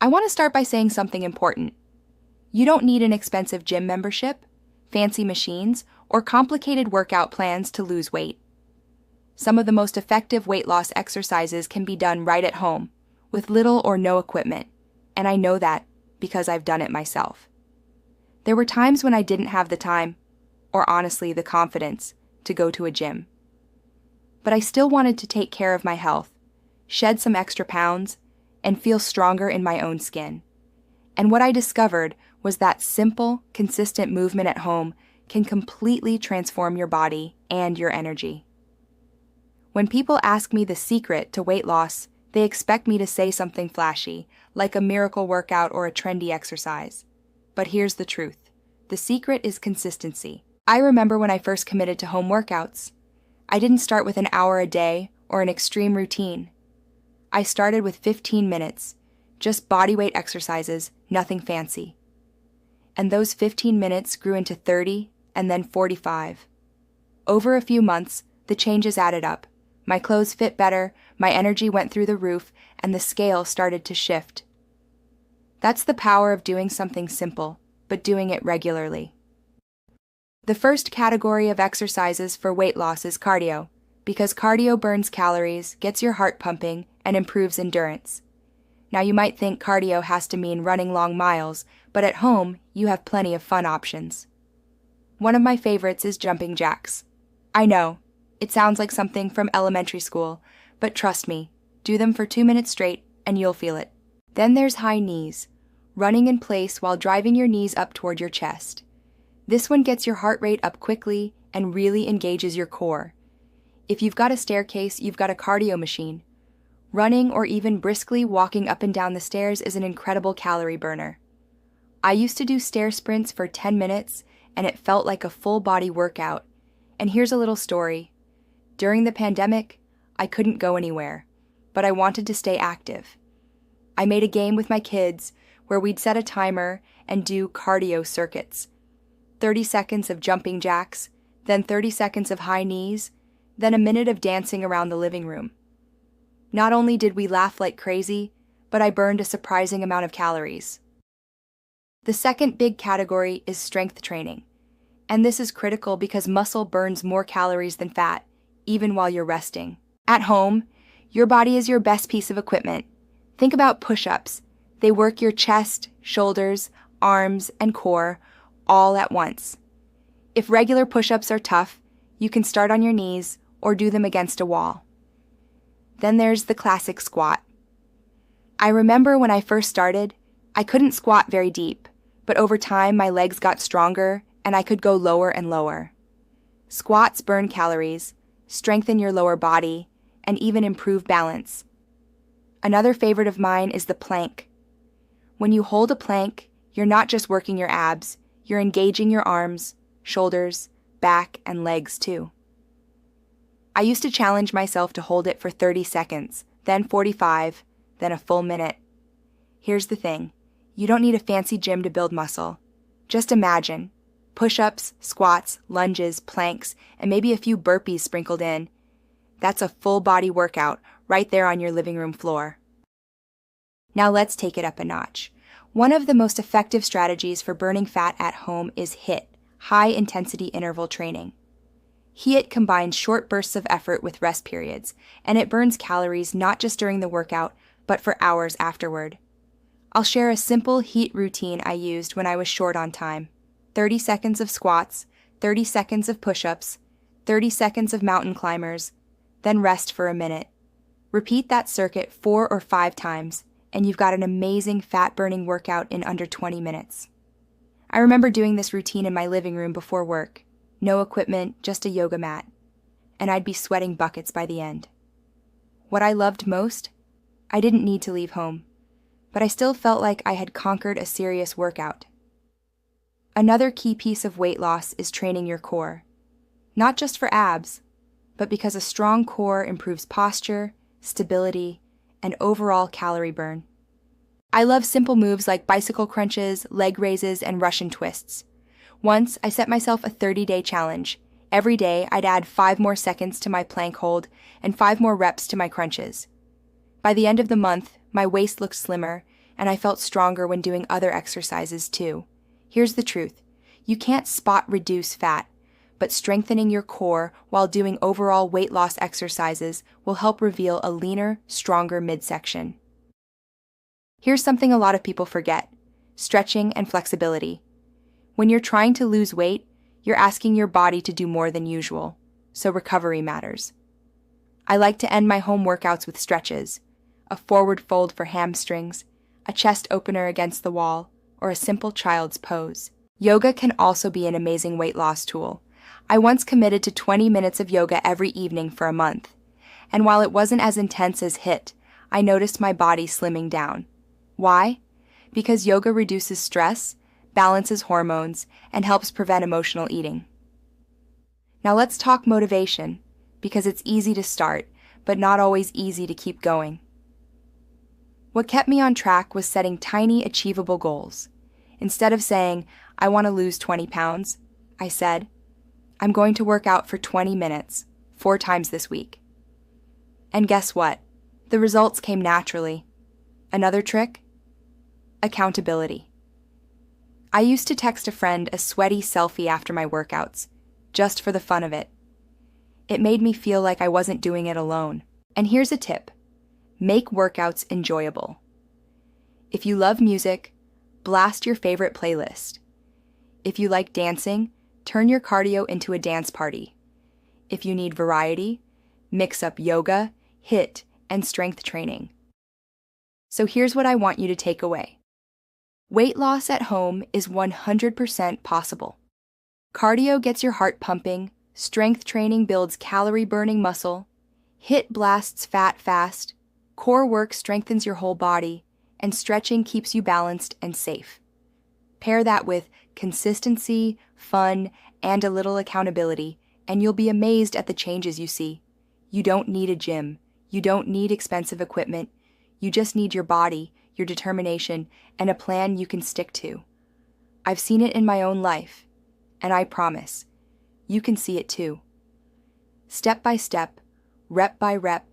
I want to start by saying something important. You don't need an expensive gym membership, fancy machines, or complicated workout plans to lose weight. Some of the most effective weight loss exercises can be done right at home, with little or no equipment, and I know that because I've done it myself. There were times when I didn't have the time, or honestly the confidence, to go to a gym. But I still wanted to take care of my health, shed some extra pounds, and feel stronger in my own skin. And what I discovered was that simple, consistent movement at home can completely transform your body and your energy. When people ask me the secret to weight loss, they expect me to say something flashy, like a miracle workout or a trendy exercise. But here's the truth. The secret is consistency. I remember when I first committed to home workouts. I didn't start with an hour a day or an extreme routine. I started with 15 minutes, just bodyweight exercises, nothing fancy. And those 15 minutes grew into 30 and then 45. Over a few months, the changes added up. My clothes fit better, my energy went through the roof, and the scale started to shift. That's the power of doing something simple, but doing it regularly. The first category of exercises for weight loss is cardio, because cardio burns calories, gets your heart pumping, and improves endurance. Now you might think cardio has to mean running long miles, but at home, you have plenty of fun options. One of my favorites is jumping jacks. I know, it sounds like something from elementary school, but trust me, do them for 2 minutes straight and you'll feel it. Then there's high knees, running in place while driving your knees up toward your chest. This one gets your heart rate up quickly and really engages your core. If you've got a staircase, you've got a cardio machine. Running or even briskly walking up and down the stairs is an incredible calorie burner. I used to do stair sprints for 10 minutes and it felt like a full body workout. And here's a little story. During the pandemic, I couldn't go anywhere, but I wanted to stay active. I made a game with my kids where we'd set a timer and do cardio circuits. 30 seconds of jumping jacks, then 30 seconds of high knees, then a minute of dancing around the living room. Not only did we laugh like crazy, but I burned a surprising amount of calories. The second big category is strength training. And this is critical because muscle burns more calories than fat, even while you're resting. At home, your body is your best piece of equipment. Think about push-ups. They work your chest, shoulders, arms, and core all at once. If regular push-ups are tough, you can start on your knees or do them against a wall. Then there's the classic squat. I remember when I first started, I couldn't squat very deep, but over time my legs got stronger and I could go lower and lower. Squats burn calories, strengthen your lower body, and even improve balance. Another favorite of mine is the plank. When you hold a plank, you're not just working your abs, you're engaging your arms, shoulders, back, and legs too. I used to challenge myself to hold it for 30 seconds, then 45, then a full minute. Here's the thing, you don't need a fancy gym to build muscle. Just imagine, push-ups, squats, lunges, planks, and maybe a few burpees sprinkled in. That's a full body workout right there on your living room floor. Now let's take it up a notch. One of the most effective strategies for burning fat at home is HIIT, high intensity interval training. HIIT combines short bursts of effort with rest periods, and it burns calories not just during the workout, but for hours afterward. I'll share a simple HIIT routine I used when I was short on time. 30 seconds of squats, 30 seconds of push-ups, 30 seconds of mountain climbers, then rest for a minute. Repeat that circuit 4 or 5 times, and you've got an amazing fat-burning workout in under 20 minutes. I remember doing this routine in my living room before work. No equipment, just a yoga mat. And I'd be sweating buckets by the end. What I loved most? I didn't need to leave home, but I still felt like I had conquered a serious workout. Another key piece of weight loss is training your core. Not just for abs, but because a strong core improves posture, stability, and overall calorie burn. I love simple moves like bicycle crunches, leg raises, and Russian twists. Once, I set myself a 30-day challenge. Every day, I'd add 5 more seconds to my plank hold and 5 more reps to my crunches. By the end of the month, my waist looked slimmer, and I felt stronger when doing other exercises too. Here's the truth. You can't spot reduce fat, but strengthening your core while doing overall weight loss exercises will help reveal a leaner, stronger midsection. Here's something a lot of people forget: stretching and flexibility. When you're trying to lose weight, you're asking your body to do more than usual, so recovery matters. I like to end my home workouts with stretches: a forward fold for hamstrings, a chest opener against the wall, or a simple child's pose. Yoga can also be an amazing weight loss tool. I once committed to 20 minutes of yoga every evening for a month, and while it wasn't as intense as HIIT, I noticed my body slimming down. Why? Because yoga reduces stress, balances hormones, and helps prevent emotional eating. Now let's talk motivation, because it's easy to start, but not always easy to keep going. What kept me on track was setting tiny, achievable goals. Instead of saying, I want to lose 20 pounds, I said, I'm going to work out for 20 minutes, 4 times this week. And guess what? The results came naturally. Another trick? Accountability. I used to text a friend a sweaty selfie after my workouts, just for the fun of it. It made me feel like I wasn't doing it alone. And here's a tip: make workouts enjoyable. If you love music, blast your favorite playlist. If you like dancing, turn your cardio into a dance party. If you need variety, mix up yoga, HIIT, and strength training. So here's what I want you to take away. Weight loss at home is 100% possible. Cardio gets your heart pumping, strength training builds calorie-burning muscle, HIIT blasts fat fast, core work strengthens your whole body, and stretching keeps you balanced and safe. Pair that with consistency, fun, and a little accountability, and you'll be amazed at the changes you see. You don't need a gym. You don't need expensive equipment. You just need your body, your determination, and a plan you can stick to. I've seen it in my own life, and I promise, you can see it too. Step by step, rep by rep,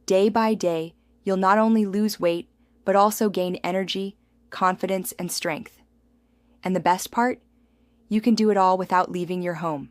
day by day, you'll not only lose weight, but also gain energy, confidence, and strength. And the best part? You can do it all without leaving your home.